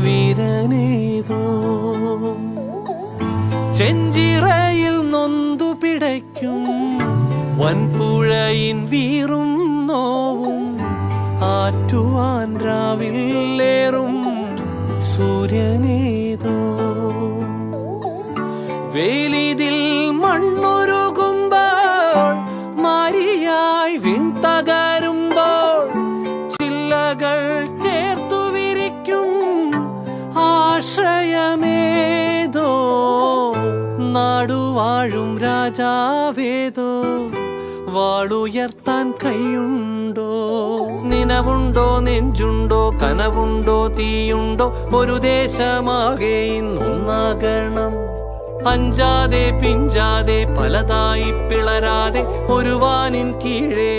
വീരനേതോ ചെഞ്ചിറയിൽ നൊന്തു പിടയ്ക്കും വൻപുഴയിൻ വീറും നോവും ആറ്റുവാൻ രാവിലേറും സൂര്യനേതോ വേലിതിൽ മണ്ണുരുകുമ്പോൾ മാരിയായി വിൺതകരുമ്പോൾ ചില്ലകൾ ചേർത്തു വിരിക്കും ആശ്രയമേതോ നാടുവാഴും രാജാവേതോ വാളുയർത്താൻ കൈയുണ്ടോ നിനവുണ്ടോ നെഞ്ചുണ്ടോ കനവുണ്ടോ തീയുണ്ടോ ഒരു ദേശമാകെ ഇന്നൊന്നാകണം അഞ്ചാതെ പിഞ്ചാതെ പലതായി പിളരാതെ ഒരു വാനിൻ കീഴേ